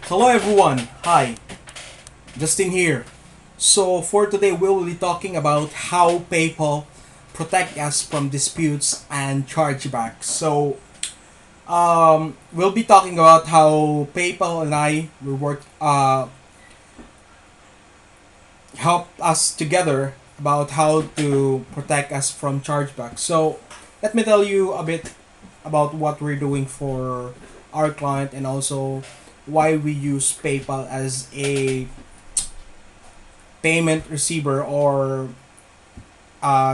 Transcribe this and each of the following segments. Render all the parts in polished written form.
Hello everyone, hi, Justin here. So for today we will be talking about how PayPal protect us from disputes and chargebacks. We'll be talking about how PayPal and I will work help us together about how to protect us from chargebacks. So let me tell you a bit about what we're doing for our client and also why we use PayPal as a payment receiver or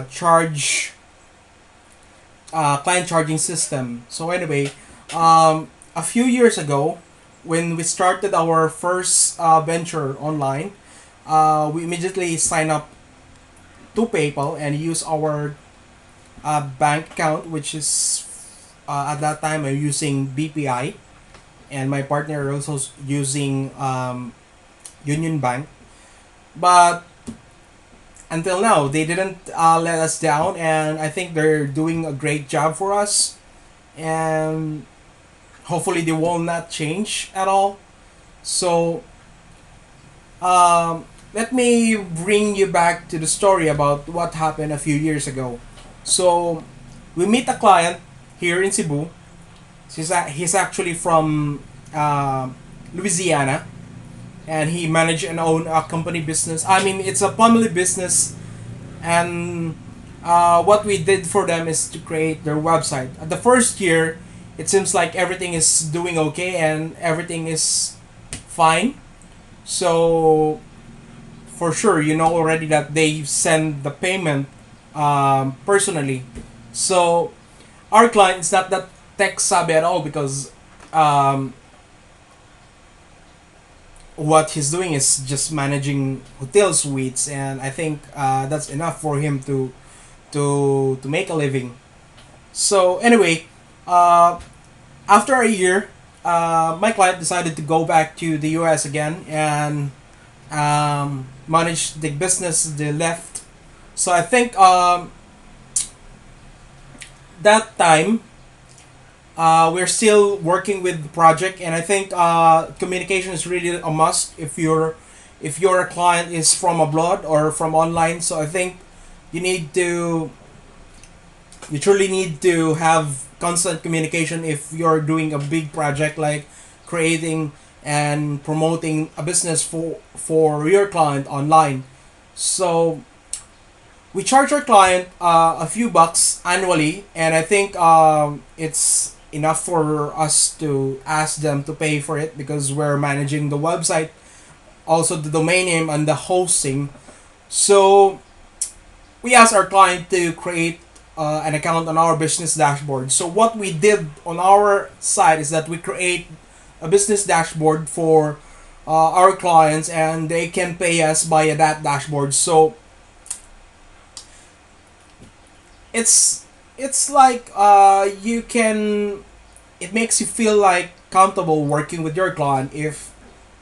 charge client charging system. So anyway, a few years ago, when we started our first venture online, we immediately signed up to PayPal and use our bank account, which is at that time I'm using BPI, and my partner also using Union Bank. But until now, they didn't let us down, and I think they're doing a great job for us. And hopefully, they will not change at all. So, let me bring you back to the story about what happened a few years ago. So, we meet a client here in Cebu. He's actually from Louisiana, and he managed and own a company business. I mean, it's a family business, and what we did for them is to create their website. At the first year, it seems like everything is doing okay and everything is fine. So for sure, you know already that they send the payment personally. So our client is not that tech savvy at all because um, what he's doing is just managing hotel suites, and I think that's enough for him to make a living. So anyway, uh, after a year, my client decided to go back to the U.S. again and manage the business they left. So I think that time we're still working with the project, and I think communication is really a must if your client is from abroad or from online. So I think you need to you truly need to have constant communication if you're doing a big project like creating and promoting a business for your client online. So we charge our client a few bucks annually, and I think it's enough for us to ask them to pay for it because we're managing the website, also the domain name and the hosting. So we asked our client to create an account on our business dashboard. So what we did on our side is that we create a business dashboard for our clients, and they can pay us via that dashboard. So it's like you can it makes you feel like comfortable working with your client if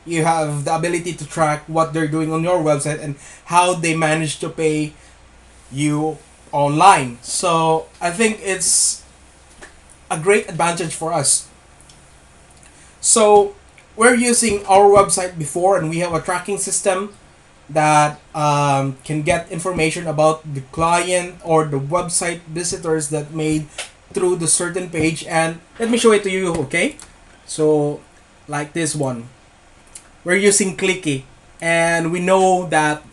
you have the ability to track what they're doing on your website and how they manage to pay you online. So I think it's a great advantage for us. So we're using our website before, and we have a tracking system that can get information about the client or the website visitors that made through the certain page. And let me show it to you, okay? So like this one, we're using Clicky, and we know that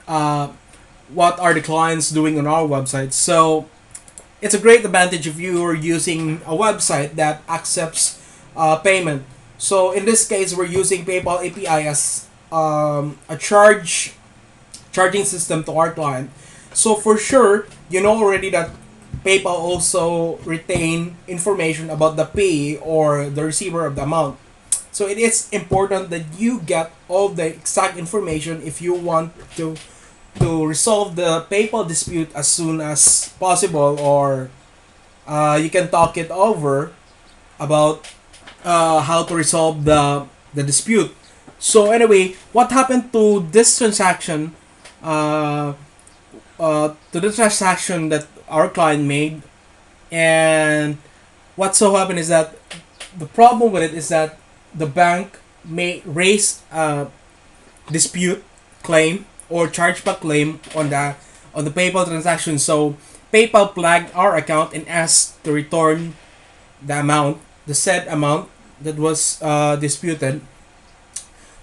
what are the clients doing on our website. So it's a great advantage if you are using a website that accepts payment. So in this case, we're using PayPal API as a charging system to our client. So for sure, you know already that PayPal also retain information about the payee or the receiver of the amount. So it is important that you get all the exact information if you want to resolve the PayPal dispute as soon as possible, or you can talk it over about how to resolve the dispute. So anyway, what happened to this transaction? Uh, to the transaction that our client made, and what so happened is that the problem with it is that the bank may raise a dispute claim or chargeback claim on the PayPal transaction. So PayPal flagged our account and asked to return the amount, the said amount that was disputed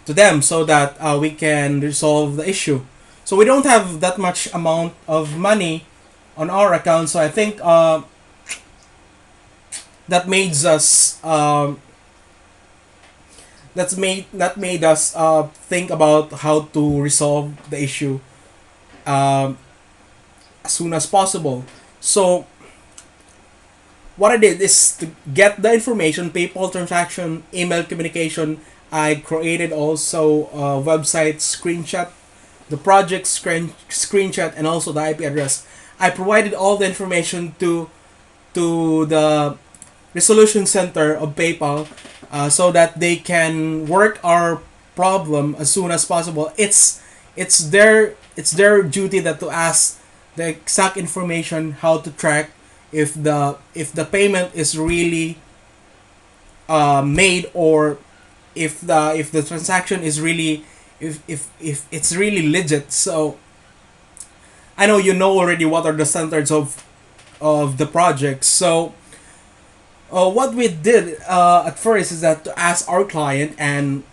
to them, so that we can resolve the issue. So we don't have that much amount of money on our account. So I think that made us that made us think about how to resolve the issue um, as soon as possible. So what I did is to get the information, PayPal transaction, email communication. I created also a website screenshot, the project screenshot, and also the IP address. I provided all the information to the resolution center of PayPal, so that they can work our problem as soon as possible. It's their duty that to ask the exact information how to track if the payment is really made, or if the transaction is really, if it's really legit. So I know you know already what are the standards of the project. So what we did at first is that to ask our client, and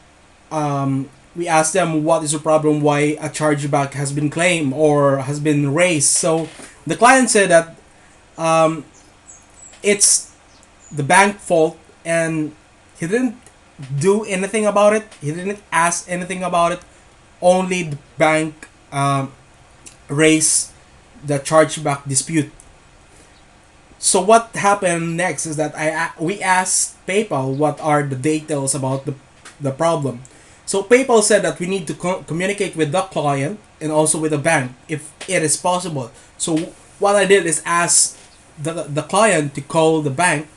we asked them what is the problem, why a chargeback has been claimed or has been raised. So the client said that um, it's the bank fault, and he didn't do anything about it. He didn't ask anything about it. Only the bank raised the chargeback dispute. So what happened next is that we asked PayPal what are the details about the problem. So PayPal said that we need to communicate with the client and also with the bank if it is possible. So what I did is ask the client to call the bank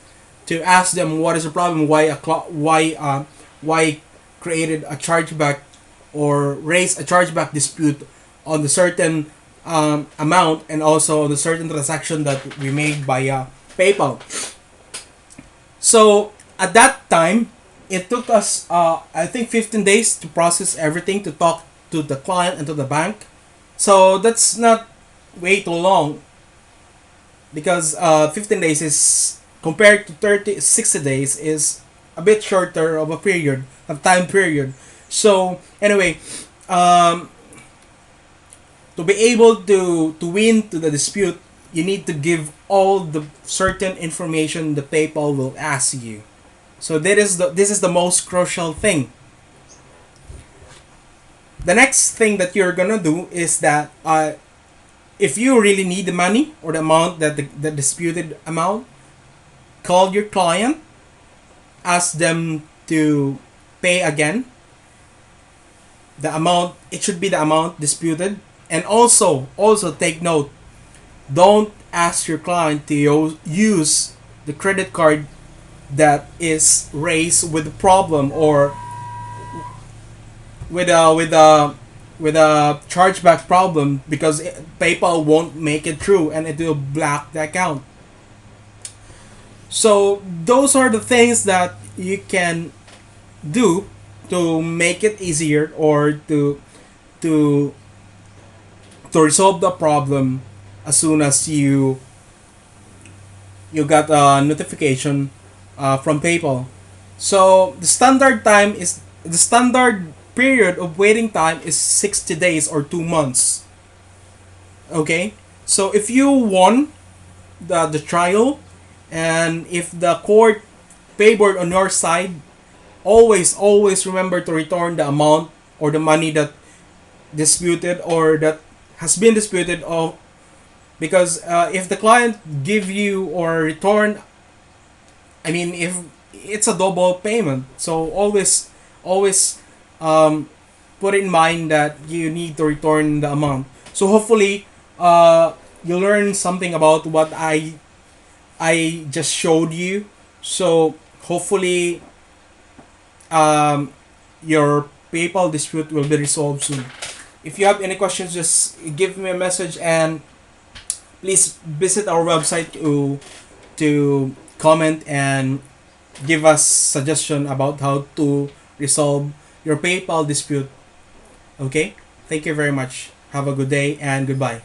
to ask them what is the problem, why created a chargeback or raised a chargeback dispute on the certain amount, and also the certain transaction that we made via PayPal. So at that time, it took us I think 15 days to process everything, to talk to the client and to the bank. So that's not way too long, because 15 days is compared to 60 days is a bit shorter of a period of time period. So anyway, um, to be able to win to the dispute, you need to give all the certain information the PayPal will ask you. So this is the most crucial thing. The next thing that you're gonna do is that if you really need the money or the amount, that the disputed amount, call your client, ask them to pay again the amount. It should be the amount disputed. And also take note, don't ask your client to use the credit card that is raised with a problem, or with a chargeback problem, because PayPal won't make it through and it will block the account. So those are the things that you can do to make it easier, or to to resolve the problem as soon as you got a notification from PayPal. So the standard period of waiting time is 60 days or 2 months. Okay, so if you won the trial, and if the court favored on your side, always remember to return the amount or the money that disputed or that has been disputed of, because if the client give you or return, I mean, if it's a double payment. So always put in mind that you need to return the amount. So hopefully you learn something about what I just showed you. So hopefully your PayPal dispute will be resolved soon. If you have any questions, just give me a message, and please visit our website to comment and give us suggestion about how to resolve your PayPal dispute. Okay? Thank you very much. Have a good day and goodbye.